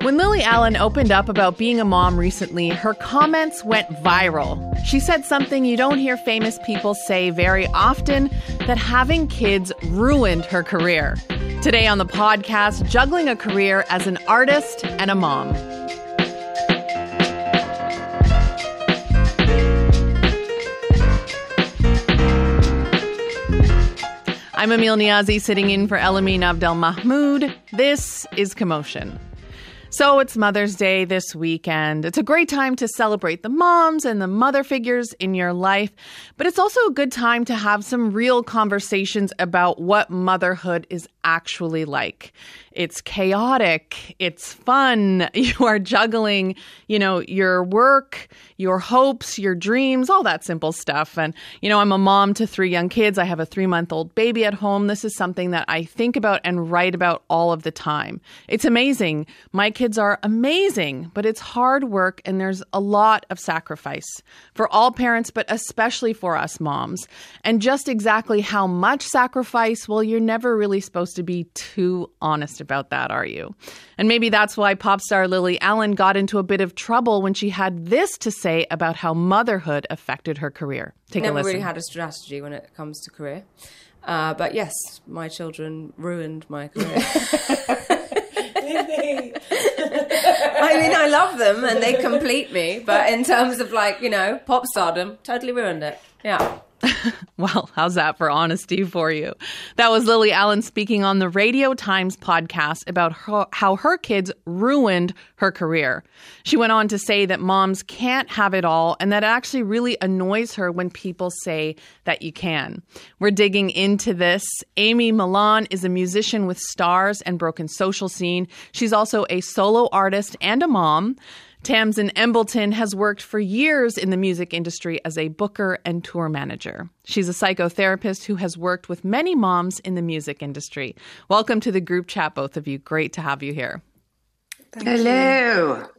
When Lily Allen opened up about being a mom recently, her comments went viral. She said something you don't hear famous people say very often, that having kids ruined her career. Today on the podcast, juggling a career as an artist and a mom. I'm Amil Niazi, sitting in for Elamin Abdelmahmoud. This is Commotion. So it's Mother's Day this weekend. It's a great time to celebrate the moms and the mother figures in your life, but it's also a good time to have some real conversations about what motherhood is actually like. It's chaotic. It's fun. You are juggling, your work, your hopes, your dreams, all that simple stuff. And, I'm a mom to 3 young kids. I have a 3-month-old baby at home. This is something that I think about and write about all of the time. It's amazing. My kids are amazing, but it's hard work and there's a lot of sacrifice for all parents, but especially for us moms. And just exactly how much sacrifice, well, you're never really supposed to be too honest about that, are you? And maybe that's why pop star Lily Allen got into a bit of trouble when she had this to say about how motherhood affected her career. Take a listen. Never really had a strategy when it comes to career. But yes, my children ruined my career. I mean, I love them and they complete me. But in terms of pop stardom, totally ruined it. Yeah. Well, how's that for honesty for you? That was Lily Allen speaking on the Radio Times podcast about how her kids ruined her career. She went on to say that moms can't have it all and that it actually really annoys her when people say that you can. We're digging into this. Amy Millan is a musician with Stars and Broken Social Scene. She's also a solo artist and a mom. Tamsin Embleton has worked for years in the music industry as a booker and tour manager. She's a psychotherapist who has worked with many moms in the music industry. Welcome to the group chat, both of you. Great to have you here. Hello.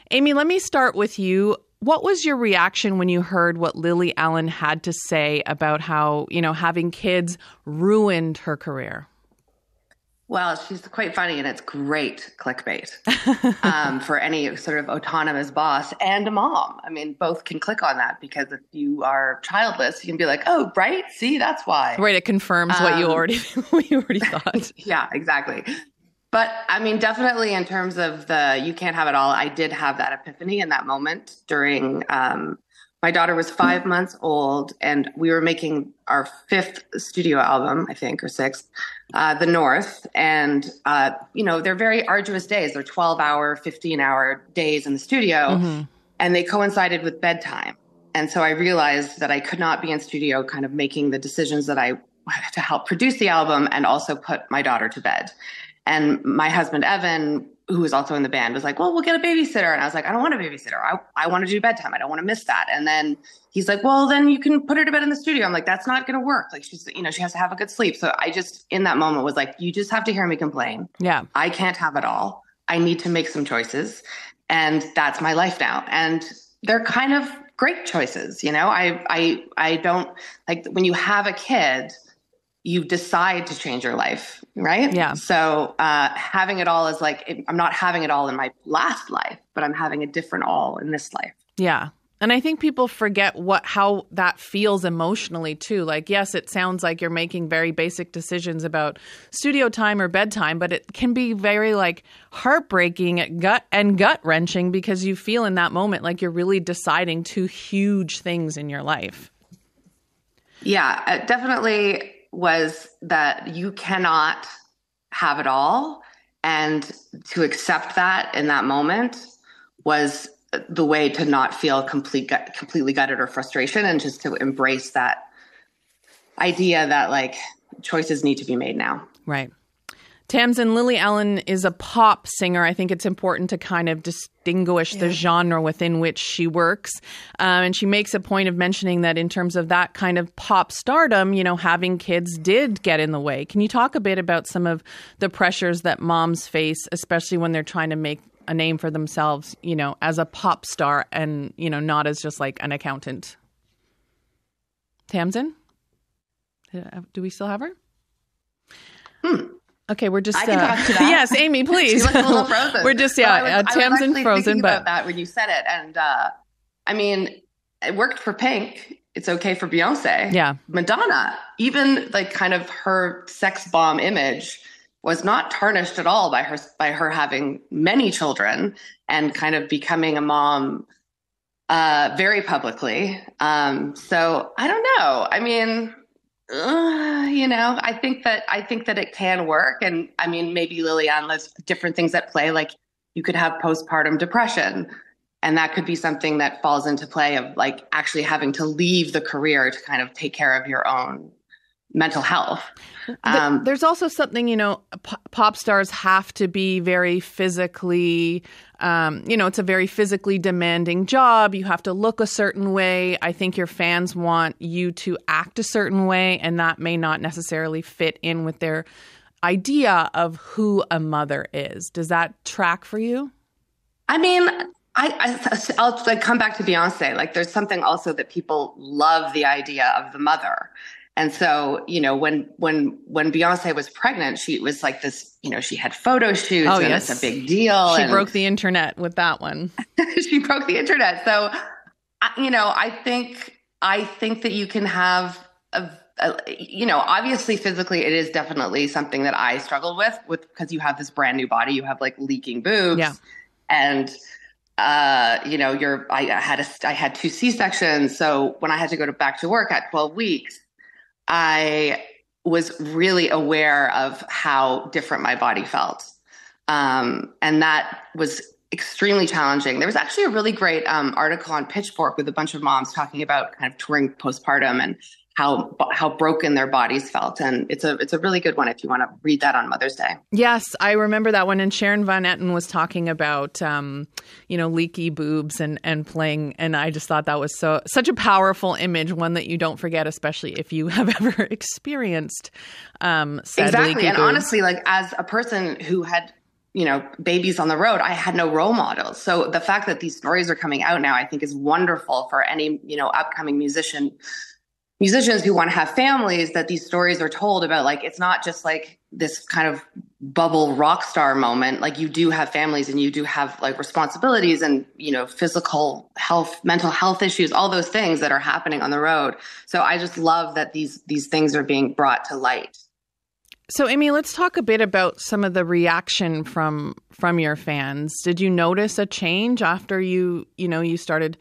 Amy, let me start with you. What was your reaction when you heard what Lily Allen had to say about how, having kids ruined her career? Well, she's quite funny, and it's great clickbait for any sort of autonomous boss and a mom. I mean, both can click on that because if you are childless, you can be like, oh, right? See, that's why. Right. It confirms what you already thought. Yeah, exactly. But I mean, definitely in terms of you can't have it all. I did have that epiphany in that moment during my daughter was 5 months old and we were making our 5th studio album, I think, or 6th, The North. And, they're very arduous days. They're 12-hour, 15-hour days in the studio. Mm-hmm. And they coincided with bedtime. And so I realized that I could not be in studio kind of making the decisions that I to help produce the album and also put my daughter to bed. And my husband, Evan, who was also in the band, was like, well, we'll get a babysitter. And I was like, I don't want a babysitter. I want to do bedtime. I don't want to miss that. And then he's like, well, then you can put her to bed in the studio. I'm like, that's not going to work. Like she has to have a good sleep. So I just, in that moment was like, you just have to hear me complain. Yeah. I can't have it all. I need to make some choices. And that's my life now. And they're kind of great choices. I don't like when you have a kid, you decide to change your life, right? Yeah. So having it all is like, I'm not having it all in my last life, but I'm having a different all in this life. Yeah. And I think people forget how that feels emotionally too. Like, yes, it sounds like you're making very basic decisions about studio time or bedtime, but it can be very heartbreaking, gut wrenching because you feel in that moment like you're really deciding 2 huge things in your life. Yeah, it definitely was that you cannot have it all. And to accept that in that moment was the way to not feel completely gutted or frustration and just to embrace that idea that choices need to be made now. Right. Tamsin, Lily Allen is a pop singer. I think it's important to kind of distinguish the genre within which she works. And she makes a point of mentioning that in terms of that kind of pop stardom, having kids did get in the way. Can you talk a bit about some of the pressures that moms face, especially when they're trying to make a name for themselves, as a pop star and, not as just like an accountant? Tamsin? Do we still have her? Okay, we're just. I can talk to that. Yes, Amy, please. She looks a little frozen. We're just Tamsin frozen. But about that when you said it, and I mean, it worked for Pink. It's okay for Beyonce. Yeah, Madonna, even like kind of her sex bomb image was not tarnished at all by her having many children and kind of becoming a mom very publicly. So I don't know. I mean. I think that it can work. And I mean, maybe Lillian, there's different things at play. Like you could have postpartum depression, and that could be something that falls into play of like actually having to leave the career to kind of take care of your own mental health. There's also something, pop stars have to be very physically, it's a very physically demanding job. You have to look a certain way. I think your fans want you to act a certain way, and that may not necessarily fit in with their idea of who a mother is. Does that track for you? I mean, I'll like come back to Beyonce. Like there's something also that people love the idea of the mother. And so, when Beyonce was pregnant, she was like this, she had photo shoots and it's a big deal. She broke the internet with that one. She broke the internet. So, I think that you can have, obviously physically it is definitely something that I struggled with because you have this brand new body, you have like leaking boobs. Yeah. And, I had 2 C-sections. So when I had to go back to work at 12 weeks, I was really aware of how different my body felt. And that was extremely challenging. There was actually a really great article on Pitchfork with a bunch of moms talking about kind of touring postpartum and how broken their bodies felt. And it's a really good one if you want to read that on Mother's Day. Yes, I remember that one. And Sharon Van Etten was talking about, leaky boobs and playing. And I just thought that was such a powerful image, one that you don't forget, especially if you have ever experienced said exactly. leaky And boobs. honestly, like as a person who had babies on the road, I had no role models. So the fact that these stories are coming out now, I think is wonderful for any, upcoming musicians who want to have families, that these stories are told about. Like, it's not just like this kind of bubble rock star moment. Like you do have families and you do have like responsibilities and, physical health, mental health issues, all those things that are happening on the road. So I just love that these things are being brought to light. So, Amy, let's talk a bit about some of the reaction from your fans. Did you notice a change after you started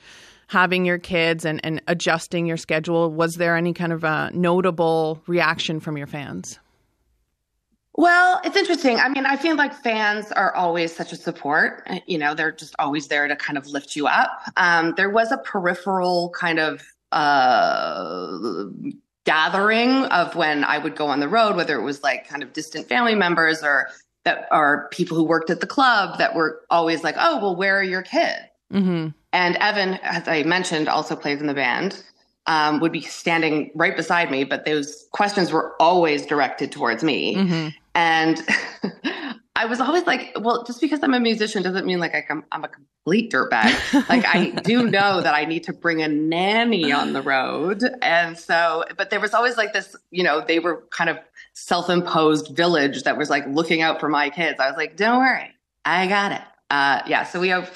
having your kids and adjusting your schedule? Was there any kind of a notable reaction from your fans? Well, it's interesting. I mean, I feel like fans are always such a support. They're just always there to kind of lift you up. There was a peripheral kind of gathering of when I would go on the road, whether it was like kind of distant family members or people who worked at the club that were always like, oh, well, where are your kids? Mm-hmm. And Evan, as I mentioned, also plays in the band, would be standing right beside me, but those questions were always directed towards me. Mm-hmm. And I was always like, well, just because I'm a musician doesn't mean like I'm a complete dirtbag. Like I do know that I need to bring a nanny on the road. And so, but there was always like this, they were kind of self-imposed village that was like looking out for my kids. I was like, don't worry, I got it. So we have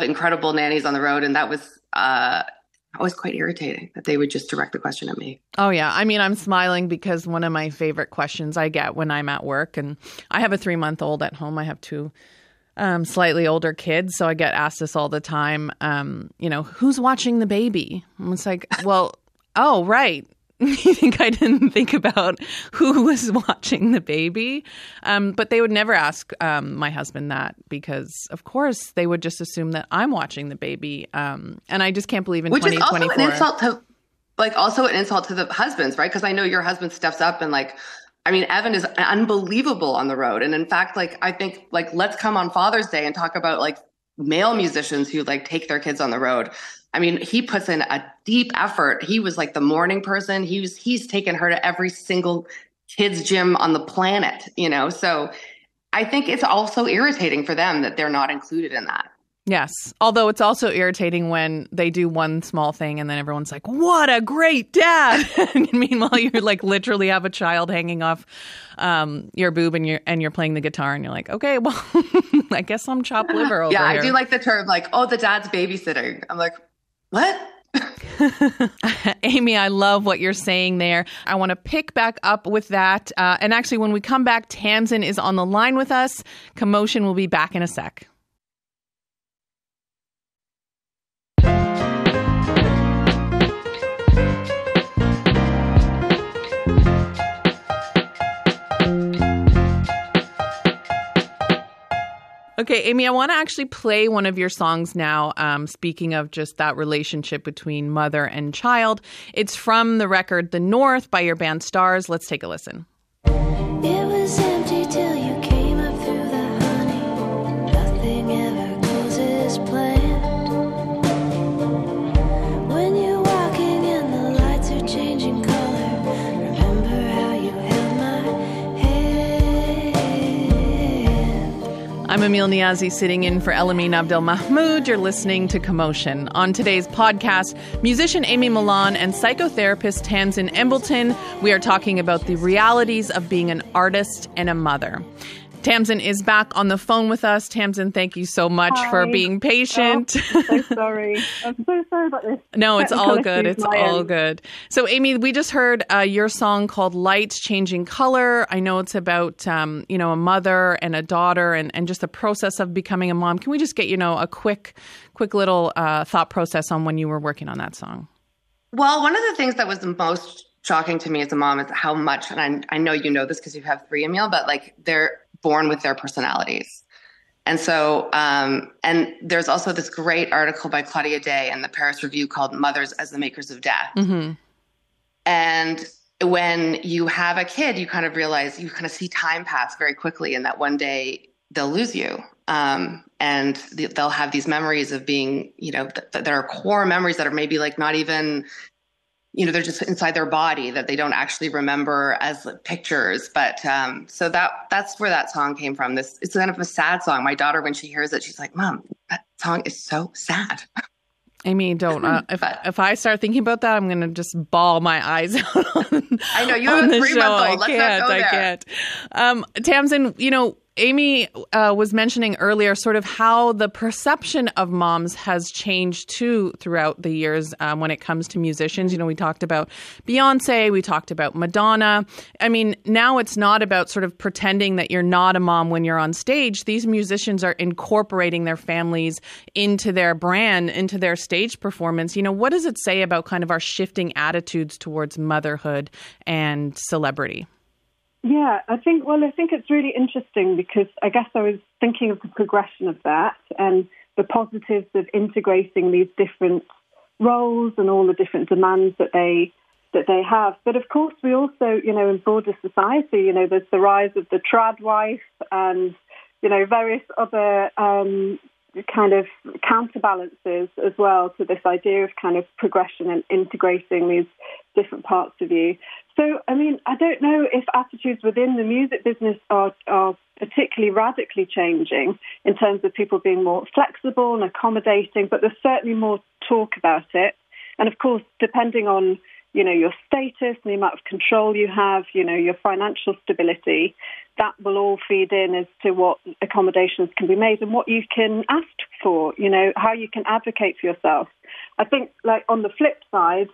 incredible nannies on the road. And that was always quite irritating that they would just direct the question at me. Oh, yeah. I mean, I'm smiling because one of my favorite questions I get when I'm at work, and I have a 3-month-old at home. I have 2 slightly older kids. So I get asked this all the time. Who's watching the baby? And it's like, well, oh, right. You think I didn't think about who was watching the baby? But they would never ask my husband that because, of course, they would just assume that I'm watching the baby. And I just can't believe in 2024. Which is also an insult to the husbands, right? Because I know your husband steps up and Evan is unbelievable on the road. And in fact, I think let's come on Father's Day and talk about male musicians who take their kids on the road. I mean, he puts in a deep effort. He was the morning person. He's taken her to every single kids gym on the planet, So I think it's also irritating for them that they're not included in that. Yes. Although it's also irritating when they do one small thing and then everyone's like, what a great dad. And meanwhile, you like literally have a child hanging off your boob and you're playing the guitar and you're like, okay, well, I guess I'm chopped liver over here. I do like the term like, oh, the dad's babysitting. I'm like, what? Amy, I love what you're saying there. I want to pick back up with that. And actually, when we come back, Tamsin is on the line with us. Commotion will be back in a sec. Okay, Amy, I want to actually play one of your songs now, speaking of just that relationship between mother and child. It's from the record The North by your band Stars. Let's take a listen. It was empty till you came up through the honey. Nothing ever goes as planned. When you're walking and the lights are changing color, remember how you held my hand. I'm Amil Niazi sitting in for Amy Millan. You're listening to Commotion. On today's podcast, musician Amy Millan and psychotherapist Tamsin Embleton, we are talking about the realities of being an artist and a mother. Tamsin is back on the phone with us. Tamsin, thank you so much for being patient. Oh, I'm so sorry. I'm so sorry about this. No, it's all good. It's all good. So, Amy, we just heard your song called Lights Changing Color. I know it's about, a mother and a daughter and just the process of becoming a mom. Can we just get, a quick little thought process on when you were working on that song? Well, one of the things that was the most shocking to me as a mom is how much, and I know you know this because you have 3, Emil, but like they're born with their personalities. And so, and there's also this great article by Claudia Day in the Paris Review called Mothers as the Makers of Death. Mm-hmm. And when you have a kid, you kind of realize, you kind of see time pass very quickly and that one day they'll lose you. And they'll have these memories of being, that are core memories that are maybe like not even, they're just inside their body that they don't actually remember as pictures. But so that's where that song came from. It's kind of a sad song. My daughter, when she hears it, she's like, Mom, that song is so sad. Amy, don't. If I start thinking about that, I'm going to just bawl my eyes out I know. You have a 3-month-old. Let's not go there. I can't. Tamsin, Amy was mentioning earlier sort of how the perception of moms has changed too throughout the years when it comes to musicians. We talked about Beyonce, we talked about Madonna. I mean, now it's not about sort of pretending that you're not a mom when you're on stage. These musicians are incorporating their families into their brand, into their stage performance. What does it say about kind of our shifting attitudes towards motherhood and celebrity? Yeah, I think it's really interesting because I guess I was thinking of the progression of that and the positives of integrating these different roles and all the different demands that they have. But of course, we also, in broader society, there's the rise of the trad wife and, various other kind of counterbalances as well to this idea of kind of progression and integrating these different parts of you. So, I mean, I don't know if attitudes within the music business are particularly radically changing in terms of people being more flexible and accommodating, but there's certainly more talk about it. And of course, depending on, your status and the amount of control you have, your financial stability, that will all feed in as to what accommodations can be made and what you can ask for, how you can advocate for yourself. I think, like, on the flip side,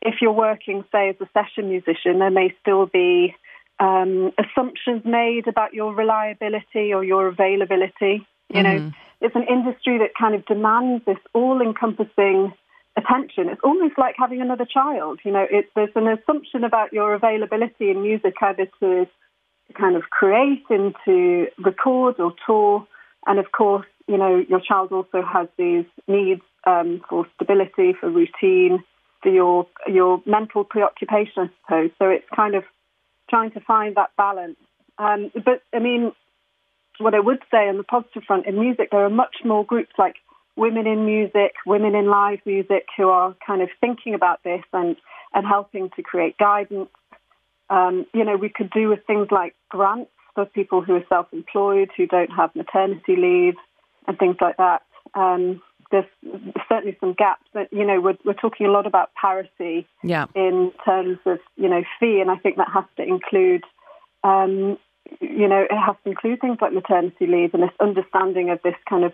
if you're working, say, as a session musician, there may still be assumptions made about your reliability or your availability. It's an industry that kind of demands this all-encompassing attention. It's almost like having another child. There's an assumption about your availability in music, either to kind of create and to record or tour. And of course, your child also has these needs for stability, for routine, for your mental preoccupation, I suppose. So it's kind of trying to find that balance. But, I mean, what I would say on the positive front, in music, there are much more groups like Women in Music, Women in Live Music, who are kind of thinking about this and helping to create guidance. We could do with things like grants for people who are self-employed, who don't have maternity leave, and things like that. There's certainly some gaps. But, we're talking a lot about parity in terms of, fee, and I think that has to include, it has to include things like maternity leave and this understanding of this kind of,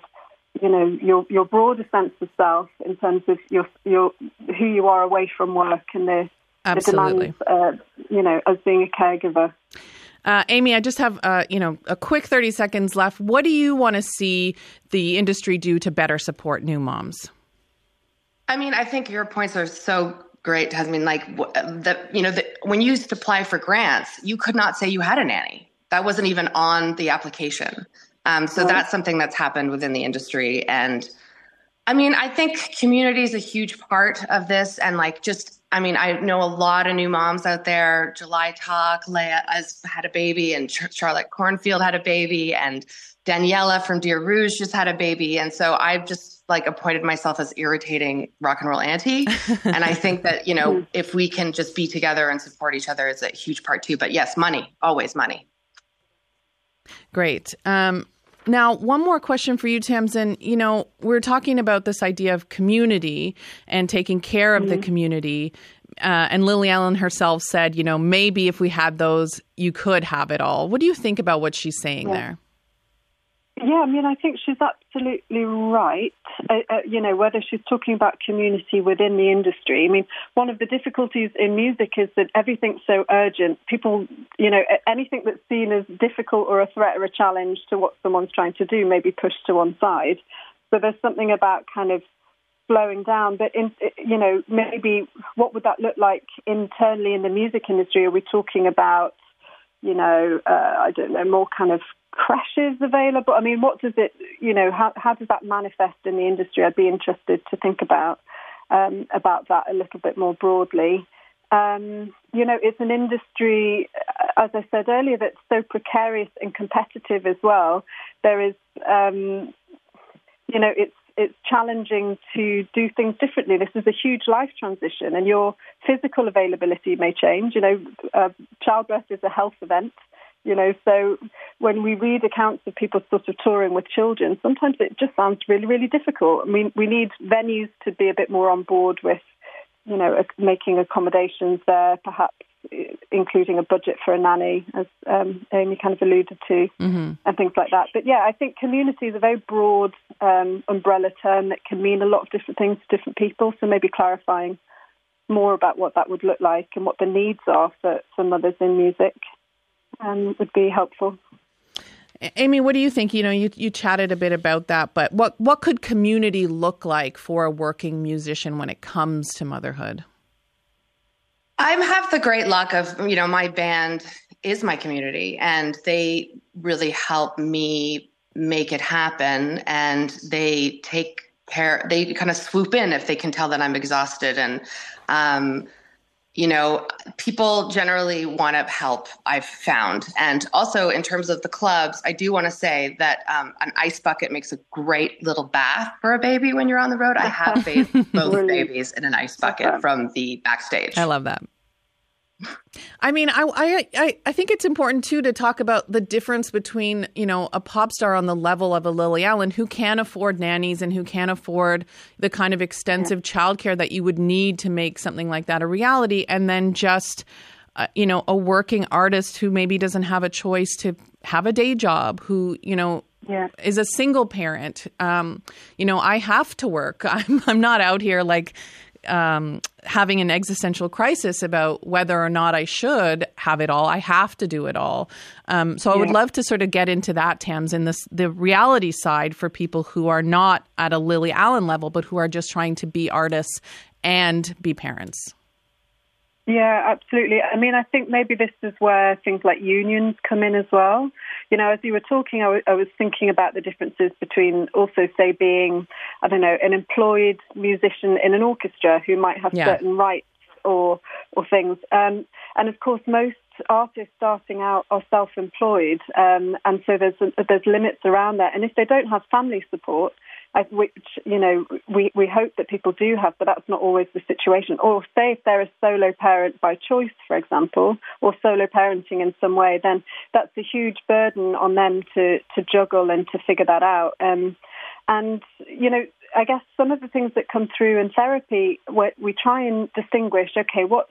your broader sense of self in terms of your who you are away from work and the demands, as being a caregiver. Amy, I just have, a quick 30 seconds left. What do you want to see the industry do to better support new moms? I mean, I think your points are so great, Tasmin. Like, when you used to apply for grants, you could not say you had a nanny. That wasn't even on the application. So that's something that's happened within the industry. And I mean, I think community is a huge part of this. And I know a lot of new moms out there. July Talk, Leah has had a baby, and Charlotte Cornfield had a baby, and Daniela from Dear Rouge just had a baby. And so I've just appointed myself as irritating rock and roll auntie. And I think that, if we can just be together and support each other, it's a huge part too. But yes, money, always money. Great. Now, one more question for you, Tamsin. We're talking about this idea of community and taking care of the community. And Lily Allen herself said, maybe if we had those, you could have it all. What do you think about what she's saying there? Yeah, I mean, I think she's absolutely right. Whether she's talking about community within the industry. I mean, one of the difficulties in music is that everything's so urgent. People, anything that's seen as difficult or a threat or a challenge to what someone's trying to do may be pushed to one side. So there's something about kind of slowing down. But, maybe what would that look like internally in the music industry? Are we talking about, I don't know, more kind of crashes available? I mean, what does it, how does that manifest in the industry? I'd be interested to think about that a little bit more broadly. It's an industry, as I said earlier, that's so precarious and competitive as well. There is, it's challenging to do things differently. This is a huge life transition, and your physical availability may change. Childbirth is a health event. So when we read accounts of people sort of touring with children, sometimes it just sounds really, really difficult. I mean, we need venues to be a bit more on board with, making accommodations there, perhaps including a budget for a nanny, as Amy kind of alluded to, and things like that. But yeah, I think community is a very broad umbrella term that can mean a lot of different things to different people. So maybe clarifying more about what that would look like and what the needs are for mothers in music would be helpful. Amy, what do you think? You chatted a bit about that, but what could community look like for a working musician when it comes to motherhood? I have the great luck of, my band is my community, and they really help me make it happen. And they take care, they kind of swoop in if they can tell that I'm exhausted. And, people generally want to help, I've found. And also in terms of the clubs, I do want to say that an ice bucket makes a great little bath for a baby when you're on the road. I have bathed both babies in an ice bucket from the backstage. I love that. I mean, I think it's important, too, to talk about the difference between, a pop star on the level of a Lily Allen who can afford nannies and who can afford the kind of extensive childcare that you would need to make something like that a reality, and then just, a working artist who maybe doesn't have a choice to have a day job, who, is a single parent. I have to work. I'm not out here having an existential crisis about whether or not I should have it all. I have to do it all. So I would love to sort of get into that, Tams, in the reality side for people who are not at a Lily Allen level, but who are just trying to be artists and be parents. Yeah, absolutely. I mean, I think maybe this is where things like unions come in as well. As you were talking, I was thinking about the differences between also, say, being, I don't know, an employed musician in an orchestra who might have certain rights or things. And of course, most artists starting out are self-employed. And so there's limits around that. And if they don't have family support, which, we hope that people do have, but that's not always the situation. Or say if they're a solo parent by choice, for example, or solo parenting in some way, then that's a huge burden on them to juggle and to figure that out. And, I guess some of the things that come through in therapy, we try and distinguish, okay, what's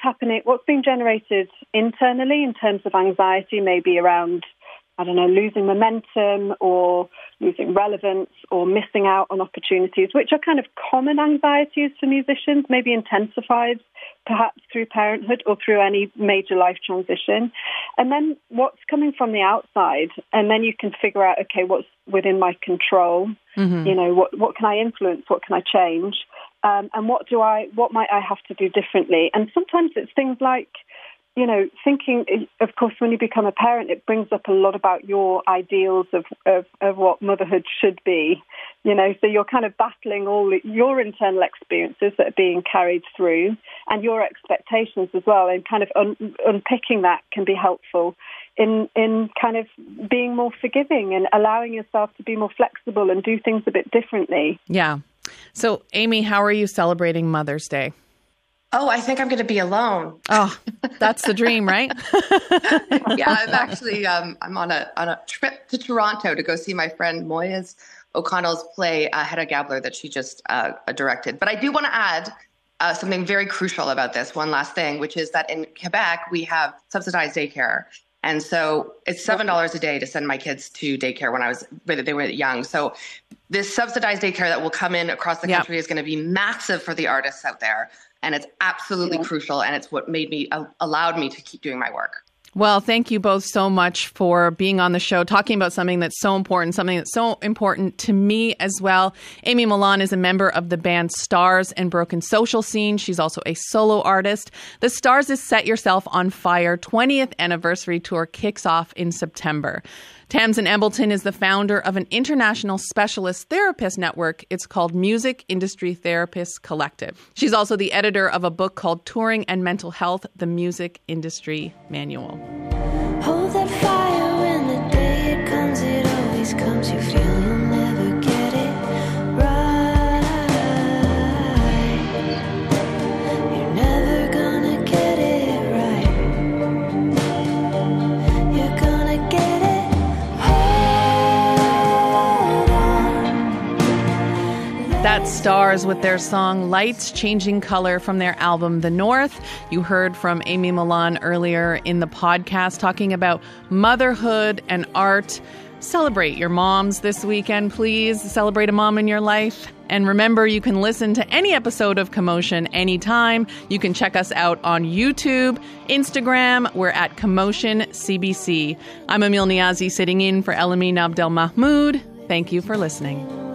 happening, what's being generated internally in terms of anxiety, maybe around, losing momentum or losing relevance or missing out on opportunities, which are kind of common anxieties for musicians, maybe intensified perhaps through parenthood or through any major life transition. And then what's coming from the outside, and then you can figure out, okay, what's within my control, what can I influence, what can I change, and what might I have to do differently? And sometimes it's things like, thinking, of course, when you become a parent, it brings up a lot about your ideals of what motherhood should be, so you're kind of battling all your internal experiences that are being carried through and your expectations as well, and kind of unpicking that can be helpful in kind of being more forgiving and allowing yourself to be more flexible and do things a bit differently. Yeah. So, Amy, how are you celebrating Mother's Day? Oh, I think I'm going to be alone. Oh, that's the dream, right? Yeah, I'm actually I'm on a trip to Toronto to go see my friend Moyes O'Connell's play Hedda Gabler that she just directed. But I do want to add something very crucial about this. One last thing, which is that in Quebec we have subsidized daycare, and so it's $7 a day to send my kids to daycare when they were young. So this subsidized daycare that will come in across the country is going to be massive for the artists out there. And it's absolutely crucial. And it's what allowed me to keep doing my work. Well, thank you both so much for being on the show, talking about something that's so important to me as well. Amy Millan is a member of the band Stars and Broken Social Scene. She's also a solo artist. The Stars' Set Yourself on Fire 20th anniversary tour kicks off in September. Tamsin Embleton is the founder of an international specialist therapist network. It's called Music Industry Therapists Collective. She's also the editor of a book called Touring and Mental Health, The Music Industry Manual. Hold that fire when the day it always comes. You feel you'll never get it right. You're never gonna get it right. You're gonna get it. That's Stars with their song Lights Changing Color from their album The North. You heard from Amy Millan earlier in the podcast talking about motherhood and art. Celebrate your moms this weekend, please. Celebrate a mom in your life. And remember, you can listen to any episode of Commotion anytime. You can check us out on YouTube, Instagram. We're at Commotion CBC. I'm Amil Niazi sitting in for Elamin Abdelmahmoud. Thank you for listening.